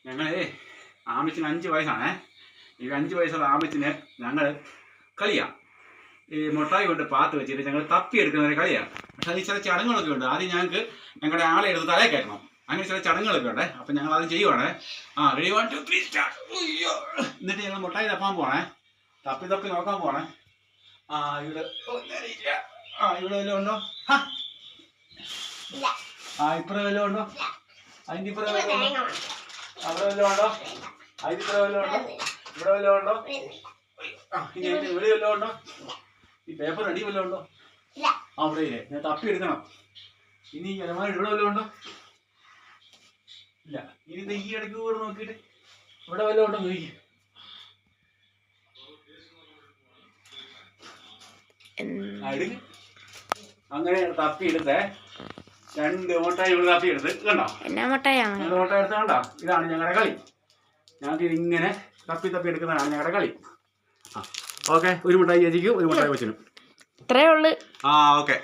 ഞങ്ങളെ ആമിച്ചിന് 5 വയസ്സാണേ. ഈ 5 വയസ്സുള്ള ആമിച്ചിന് ഞങ്ങൾ കളിയാണ്. ഈ മുട്ടായി കൊണ്ട് പാത്ത് വെച്ചിട്ട് ഞങ്ങൾ തപ്പിയെടുക്കുന്ന ഒരു കളിയാണ്. പക്ഷെ അതിൽ ചില ചടങ്ങുകളൊക്കെ ഉണ്ട്. ആദ്യം ഞങ്ങൾക്ക് ഞങ്ങളുടെ ആളെ എടുത്ത് തലയിൽ കയറ്റണം. അങ്ങനെ ചില ചടങ്ങുകളൊക്കെ ഉണ്ട്. അപ്പം ഞങ്ങൾ അത് ചെയ്യുവാണേ. Ready 1 2 3 start. എന്നിട്ട് ഞങ്ങൾ മുട്ടായി തപ്പാൻ പോകണേ. തപ്പി നോക്കാൻ പോകണേ. ഇവിടെ ഇവിടെ വല്ലതും ഉണ്ടോ? ഇപ്പുറം വല്ലതും ഉണ്ടോ? അതിൻ്റെ ഇപ്പുറം വല്ലതും ഉണ്ടോ? അവിടെ വല്ലതും ഉണ്ടോ? അതിൻ്റെ ഇപ്പുറം വല്ലതും ഉണ്ടോ? ഇവിടെ വല്ലതും ഉണ്ടോ? ഇനി അതിൻ്റെ വെളി വല്ലതും ഉണ്ടോ? ഈ പേപ്പർ അടി വല്ലതും ഉണ്ടോ? അവിടെ ഇല്ലേ, ഞാൻ തപ്പി എടുക്കണം. ഇനി ഈ അലമാര ഇവിടെ വല്ലതും ഉണ്ടോ? ഇല്ല. ഇനി ഈ ഇടയ്ക്ക് കൂടെ നോക്കിയിട്ട് ഇവിടെ വല്ലതും ഉണ്ടോ നോക്കി. അങ്ങനെ തപ്പി എടുത്തേ. 2 മുട്ടായി ഇവിടെ തപ്പി എടുത്ത് കണ്ടോ? മുട്ടായി എടുത്ത് കണ്ടോ? ഇതാണ് ഞങ്ങളുടെ കളി. ഞങ്ങൾക്ക് ഇതിങ്ങനെ തപ്പി എടുക്കുന്നതാണ് ഞങ്ങളുടെ കളി. ഓക്കെ, ഒരു മുട്ടായി ചേച്ചിക്കും ഒരു മുട്ടായി കൊച്ചിനും. ഇത്രയേ ഉള്ളു. ഓക്കെ.